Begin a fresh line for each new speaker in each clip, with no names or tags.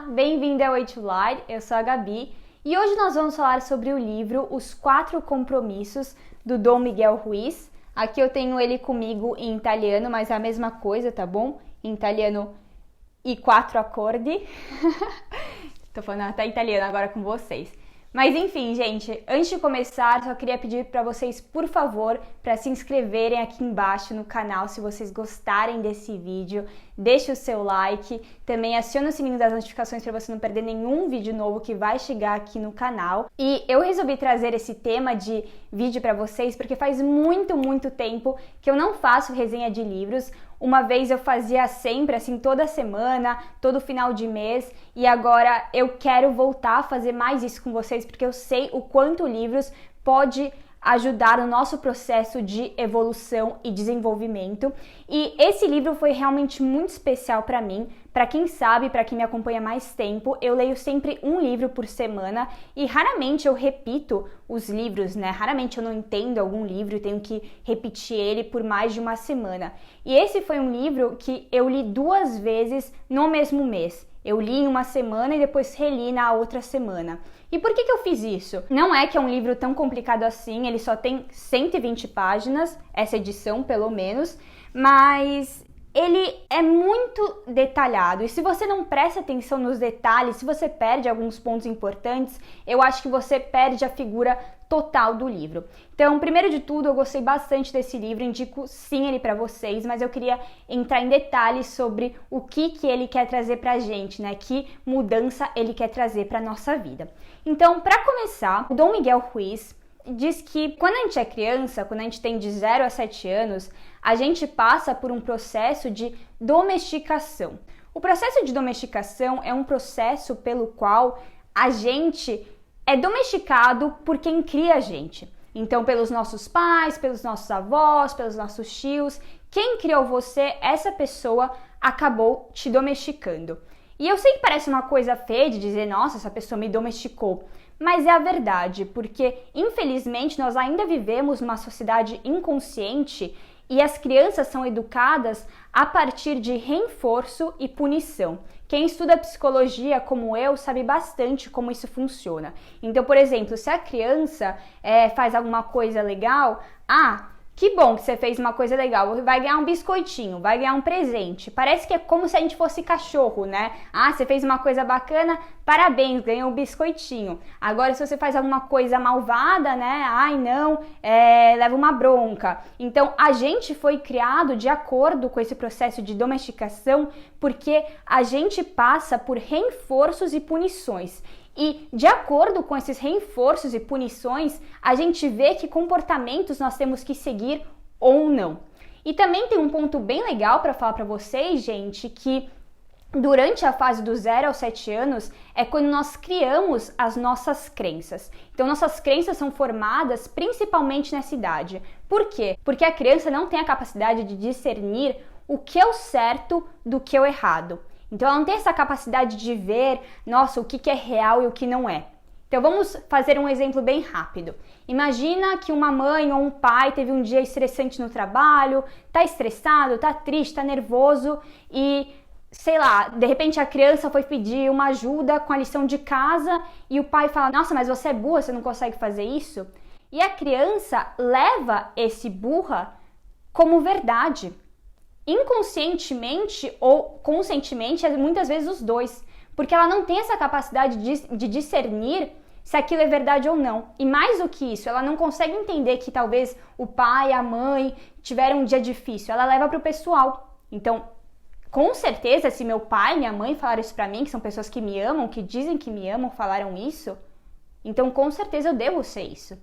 Olá, bem-vindo ao Way to Light, eu sou a Gabi e hoje nós vamos falar sobre o livro Os Quatro Compromissos, do Dom Miguel Ruiz. Aqui eu tenho ele comigo em italiano, mas é a mesma coisa, tá bom? Em italiano, i quattro accordi. Tô falando até italiano agora com vocês. Mas enfim, gente, antes de começar, só queria pedir para vocês, por favor, para se inscreverem aqui embaixo no canal se vocês gostarem desse vídeo. Deixe o seu like, também acione o sininho das notificações para você não perder nenhum vídeo novo que vai chegar aqui no canal. E eu resolvi trazer esse tema de vídeo para vocês porque faz muito tempo que eu não faço resenha de livros. Uma vez eu fazia sempre, assim, toda semana, todo final de mês, e agora eu quero voltar a fazer mais isso com vocês, porque eu sei o quanto livros pode ajudar no nosso processo de evolução e desenvolvimento. E esse livro foi realmente muito especial para mim. Para quem sabe, para quem me acompanha há mais tempo, eu leio sempre um livro por semana e raramente eu repito os livros, né? Raramente eu não entendo algum livro e tenho que repetir ele por mais de uma semana. E esse foi um livro que eu li 2 vezes no mesmo mês. Eu li em uma semana e depois reli na outra semana. E por que eu fiz isso? Não é que é um livro tão complicado assim, ele só tem 120 páginas, essa edição pelo menos, mas ele é muito detalhado. E se você não presta atenção nos detalhes, se você perde alguns pontos importantes, eu acho que você perde a figura total do livro. Então, primeiro de tudo, eu gostei bastante desse livro, indico sim ele para vocês, mas eu queria entrar em detalhes sobre o que ele quer trazer pra gente, né? Que mudança ele quer trazer pra nossa vida. Então, para começar, o Dom Miguel Ruiz diz que quando a gente é criança, quando a gente tem de 0 a 7 anos, a gente passa por um processo de domesticação. O processo de domesticação é um processo pelo qual a gente é domesticado por quem cria a gente. Então, pelos nossos pais, pelos nossos avós, pelos nossos tios, quem criou você, essa pessoa acabou te domesticando. E eu sei que parece uma coisa feia de dizer, nossa, essa pessoa me domesticou, mas é a verdade, porque infelizmente nós ainda vivemos numa sociedade inconsciente e as crianças são educadas a partir de reforço e punição. Quem estuda psicologia como eu sabe bastante como isso funciona. Então, por exemplo, se a criança faz alguma coisa legal, que bom que você fez uma coisa legal, vai ganhar um biscoitinho, vai ganhar um presente. Parece que é como se a gente fosse cachorro, né? Você fez uma coisa bacana, parabéns, ganhou um biscoitinho. Agora, se você faz alguma coisa malvada, né? Leva uma bronca. Então, a gente foi criado de acordo com esse processo de domesticação, porque a gente passa por reforços e punições. E de acordo com esses reforços e punições, a gente vê que comportamentos nós temos que seguir ou não. E também tem um ponto bem legal para falar para vocês, gente, que durante a fase dos 0 aos 7 anos é quando nós criamos as nossas crenças. Então, nossas crenças são formadas principalmente nessa idade. Por quê? Porque a criança não tem a capacidade de discernir o que é o certo do que é o errado. Então, ela não tem essa capacidade de ver, nossa, o que é real e o que não é. Então, vamos fazer um exemplo bem rápido. Imagina que uma mãe ou um pai teve um dia estressante no trabalho, tá estressado, tá triste, tá nervoso e, sei lá, de repente a criança foi pedir uma ajuda com a lição de casa e o pai fala, nossa, mas você é burra, você não consegue fazer isso? E a criança leva esse burra como verdade. Inconscientemente ou conscientemente, muitas vezes os dois, porque ela não tem essa capacidade de discernir se aquilo é verdade ou não. E mais do que isso, ela não consegue entender que talvez o pai, a mãe tiveram um dia difícil, ela leva para o pessoal. Então, com certeza, se meu pai e minha mãe falaram isso para mim, que são pessoas que me amam, que dizem que me amam, falaram isso, então com certeza eu devo ser isso.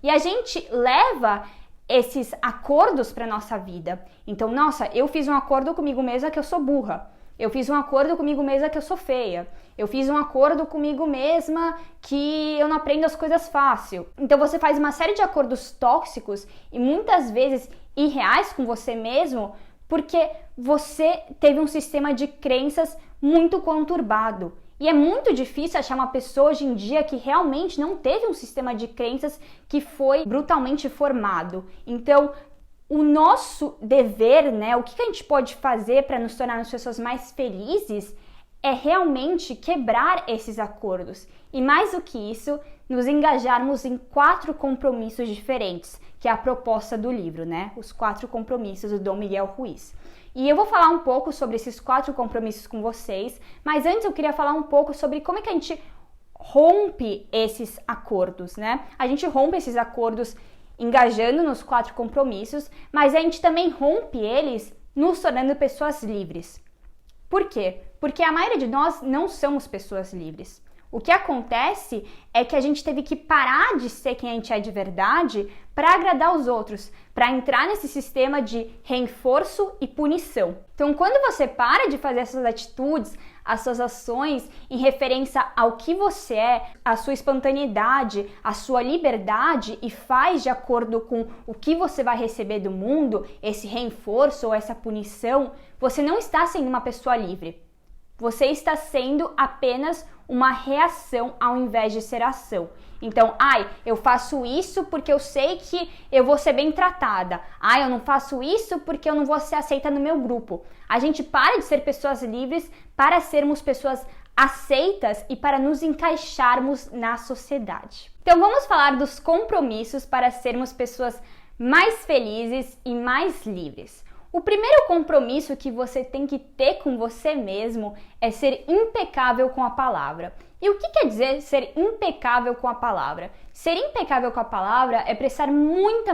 E a gente leva esses acordos para nossa vida. Então, nossa, eu fiz um acordo comigo mesma que eu sou burra. Eu fiz um acordo comigo mesma que eu sou feia. Eu fiz um acordo comigo mesma que eu não aprendo as coisas fácil. Então, você faz uma série de acordos tóxicos e muitas vezes irreais com você mesmo porque você teve um sistema de crenças muito conturbado. E é muito difícil achar uma pessoa hoje em dia que realmente não teve um sistema de crenças que foi brutalmente formado. Então, o nosso dever, né, o que a gente pode fazer para nos tornarmos pessoas mais felizes é realmente quebrar esses acordos. E mais do que isso, nos engajarmos em 4 compromissos diferentes, que é a proposta do livro, né? Os 4 compromissos do Dom Miguel Ruiz. E eu vou falar um pouco sobre esses 4 compromissos com vocês, mas antes eu queria falar um pouco sobre como é que a gente rompe esses acordos, né? A gente rompe esses acordos engajando nos 4 compromissos, mas a gente também rompe eles nos tornando pessoas livres. Por quê? Porque a maioria de nós não somos pessoas livres. O que acontece é que a gente teve que parar de ser quem a gente é de verdade para agradar os outros, para entrar nesse sistema de reforço e punição. Então, quando você para de fazer essas atitudes, as suas ações em referência ao que você é, a sua espontaneidade, a sua liberdade e faz de acordo com o que você vai receber do mundo, esse reforço ou essa punição, você não está sendo uma pessoa livre. Você está sendo apenas uma reação ao invés de ser ação. Então, eu faço isso porque eu sei que eu vou ser bem tratada. Eu não faço isso porque eu não vou ser aceita no meu grupo. A gente para de ser pessoas livres para sermos pessoas aceitas e para nos encaixarmos na sociedade. Então, vamos falar dos compromissos para sermos pessoas mais felizes e mais livres. O primeiro compromisso que você tem que ter com você mesmo é ser impecável com a palavra. E o que quer dizer ser impecável com a palavra? Ser impecável com a palavra é prestar muita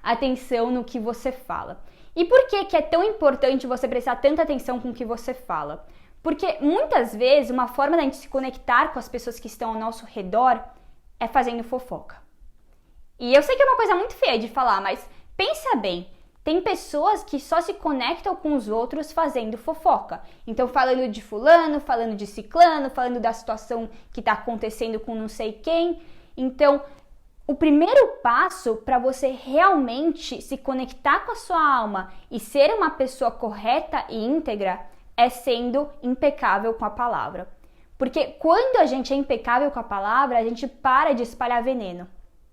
atenção no que você fala. E por que é tão importante você prestar tanta atenção com o que você fala? Porque muitas vezes uma forma da gente se conectar com as pessoas que estão ao nosso redor é fazendo fofoca. E eu sei que é uma coisa muito feia de falar, mas pensa bem, tem pessoas que só se conectam com os outros fazendo fofoca. Então, falando de fulano, falando de ciclano, falando da situação que está acontecendo com não sei quem. Então, o primeiro passo para você realmente se conectar com a sua alma e ser uma pessoa correta e íntegra é sendo impecável com a palavra. Porque quando a gente é impecável com a palavra, a gente para de espalhar veneno.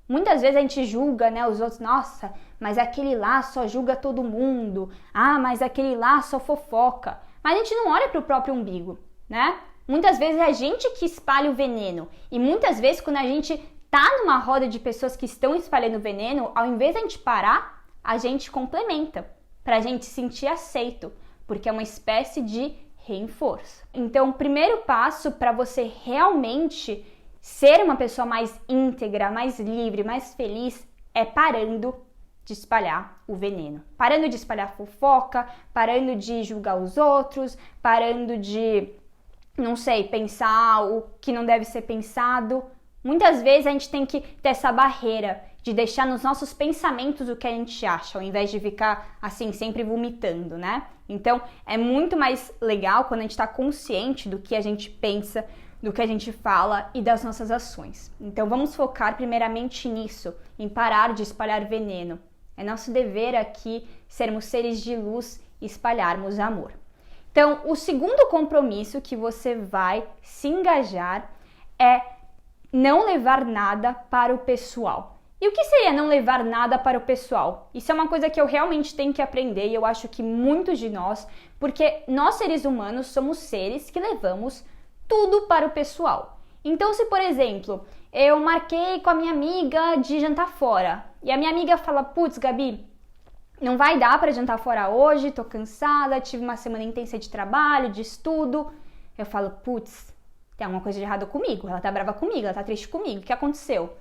Muitas vezes a gente julga, os outros, nossa, mas aquele lá só julga todo mundo, mas aquele lá só fofoca. Mas a gente não olha para o próprio umbigo, né? Muitas vezes é a gente que espalha o veneno. E muitas vezes quando a gente tá numa roda de pessoas que estão espalhando veneno, ao invés de a gente parar, a gente complementa, para a gente se sentir aceito, porque é uma espécie de reforço. Então, o primeiro passo para você realmente ser uma pessoa mais íntegra, mais livre, mais feliz, é parando de espalhar o veneno. Parando de espalhar fofoca, parando de julgar os outros, parando de, pensar o que não deve ser pensado. Muitas vezes a gente tem que ter essa barreira de deixar nos nossos pensamentos o que a gente acha, ao invés de ficar assim, sempre vomitando, né? Então, é muito mais legal quando a gente está consciente do que a gente pensa, do que a gente fala e das nossas ações. Então vamos focar primeiramente nisso, em parar de espalhar veneno. É nosso dever aqui sermos seres de luz e espalharmos amor. Então, o segundo compromisso que você vai se engajar é não levar nada para o pessoal. E o que seria não levar nada para o pessoal? Isso é uma coisa que eu realmente tenho que aprender e eu acho que muitos de nós, porque nós seres humanos somos seres que levamos tudo para o pessoal. Então, se por exemplo, eu marquei com a minha amiga de jantar fora e a minha amiga fala, putz, Gabi, não vai dar para jantar fora hoje, tô cansada, tive uma semana intensa de trabalho, de estudo. Eu falo, putz, tem alguma coisa de errado comigo, ela tá brava comigo, ela tá triste comigo, o que aconteceu?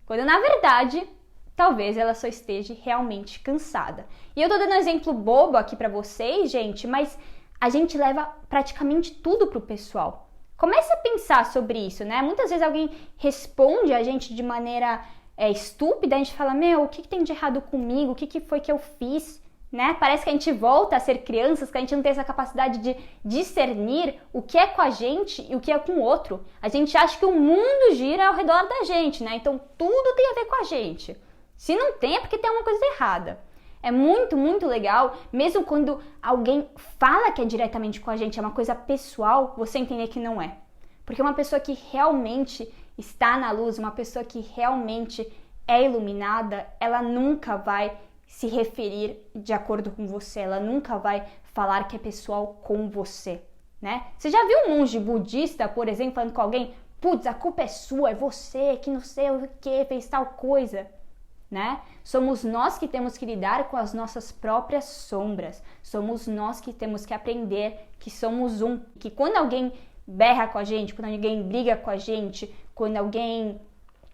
Quando na verdade, talvez ela só esteja realmente cansada. E eu tô dando um exemplo bobo aqui pra vocês, gente, mas a gente leva praticamente tudo pro pessoal. Comece a pensar sobre isso, né? Muitas vezes alguém responde a gente de maneira estúpida, a gente fala, o que tem de errado comigo? O que foi que eu fiz? Né? Parece que a gente volta a ser crianças, que a gente não tem essa capacidade de discernir o que é com a gente e o que é com o outro. A gente acha que o mundo gira ao redor da gente, né? Então tudo tem a ver com a gente. Se não tem, é porque tem alguma coisa errada. É muito legal, mesmo quando alguém fala que é diretamente com a gente, é uma coisa pessoal, você entender que não é. Porque uma pessoa que realmente está na luz, uma pessoa que realmente é iluminada, ela nunca vai se referir de acordo com você, ela nunca vai falar que é pessoal com você, né? Você já viu um monge budista, por exemplo, falando com alguém, putz, a culpa é sua, é você que não sei o que fez tal coisa, né? Somos nós que temos que lidar com as nossas próprias sombras. Somos nós que temos que aprender que somos um, que quando alguém berra com a gente, quando alguém briga com a gente, quando alguém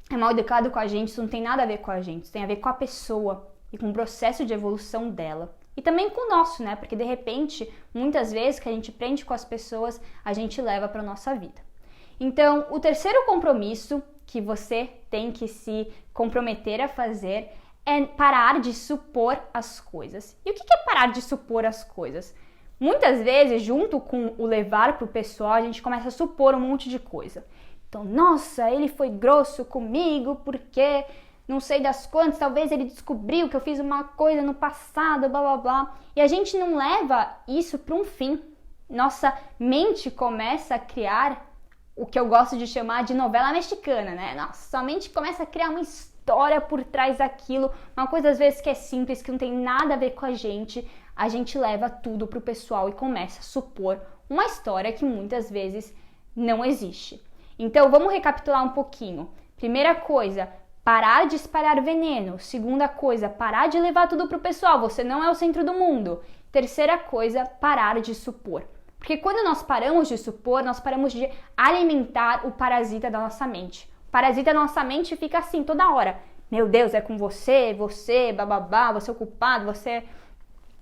é mal educado com a gente, isso não tem nada a ver com a gente, isso tem a ver com a pessoa e com o processo de evolução dela. E também com o nosso, né? Porque de repente, muitas vezes que a gente aprende com as pessoas, a gente leva para nossa vida. Então, o terceiro compromisso que você tem que se comprometer a fazer é parar de supor as coisas. E o que é parar de supor as coisas? Muitas vezes, junto com o levar para o pessoal, a gente começa a supor um monte de coisa. Então, nossa, ele foi grosso comigo porque não sei das quantas, talvez ele descobriu que eu fiz uma coisa no passado, blá blá blá. E a gente não leva isso para um fim. Nossa mente começa a criar o que eu gosto de chamar de novela mexicana, né? Nossa mente começa a criar uma história por trás daquilo, uma coisa às vezes que é simples, que não tem nada a ver com a gente leva tudo pro pessoal e começa a supor uma história que muitas vezes não existe. Então vamos recapitular um pouquinho. Primeira coisa, parar de espalhar veneno. Segunda coisa, parar de levar tudo pro pessoal, você não é o centro do mundo. Terceira coisa, parar de supor. Porque quando nós paramos de supor, nós paramos de alimentar o parasita da nossa mente. O parasita da nossa mente fica assim toda hora. Meu Deus, é com você, bababá, você é o culpado, você,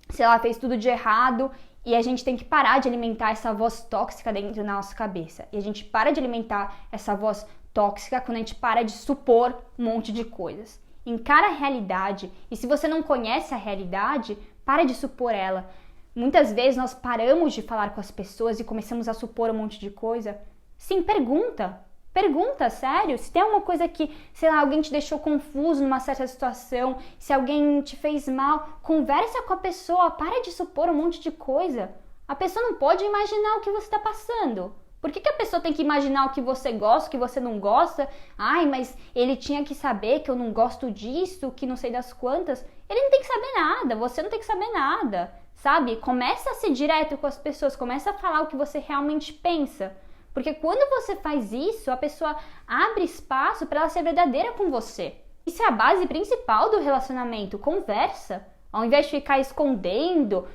sei lá, fez tudo de errado. E a gente tem que parar de alimentar essa voz tóxica dentro da nossa cabeça. E a gente para de alimentar essa voz tóxica quando a gente para de supor um monte de coisas. Encara a realidade. E se você não conhece a realidade, para de supor ela. Muitas vezes nós paramos de falar com as pessoas e começamos a supor um monte de coisa. Sim, pergunta. Pergunta, sério. Se tem alguma coisa que, sei lá, alguém te deixou confuso numa certa situação, se alguém te fez mal, conversa com a pessoa, para de supor um monte de coisa. A pessoa não pode imaginar o que você está passando. Por que a pessoa tem que imaginar o que você gosta, o que você não gosta? Ai, mas ele tinha que saber que eu não gosto disso, que não sei das quantas. Ele não tem que saber nada, você não tem que saber nada, sabe? Começa a ser direto com as pessoas, começa a falar o que você realmente pensa. Porque quando você faz isso, a pessoa abre espaço para ela ser verdadeira com você. Isso é a base principal do relacionamento, conversa. Ao invés de ficar escondendo,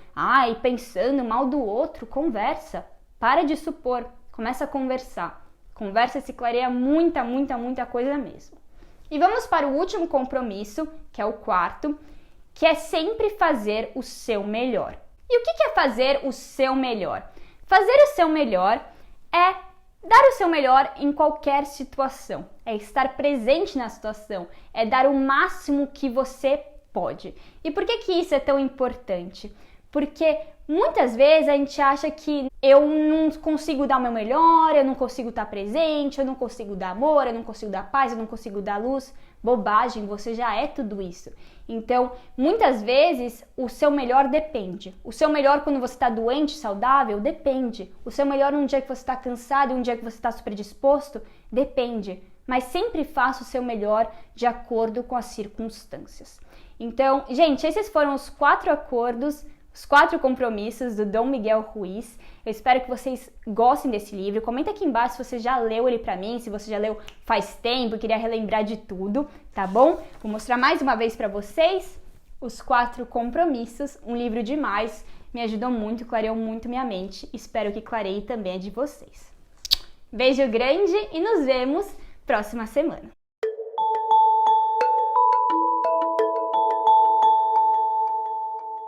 pensando mal do outro, conversa. Para de supor. Começa a conversar. Conversa se clareia muita coisa mesmo. E vamos para o último compromisso, que é o quarto, que é sempre fazer o seu melhor. E o que é fazer o seu melhor? Fazer o seu melhor é dar o seu melhor em qualquer situação. É estar presente na situação. É dar o máximo que você pode. E por que isso é tão importante? Porque muitas vezes a gente acha que eu não consigo dar o meu melhor, eu não consigo estar presente, eu não consigo dar amor, eu não consigo dar paz, eu não consigo dar luz. Bobagem, você já é tudo isso. Então, muitas vezes, o seu melhor depende. O seu melhor quando você está doente, saudável, depende. O seu melhor num dia que você está cansado, um dia que você está super disposto, depende. Mas sempre faça o seu melhor de acordo com as circunstâncias. Então, gente, esses foram os 4 acordos, os 4 compromissos do Dom Miguel Ruiz. Eu espero que vocês gostem desse livro. Comenta aqui embaixo se você já leu ele pra mim, se você já leu faz tempo, queria relembrar de tudo, tá bom? Vou mostrar mais uma vez pra vocês os 4 compromissos, um livro demais, me ajudou muito, clareou muito minha mente. Espero que clareie também a de vocês. Beijo grande e nos vemos próxima semana.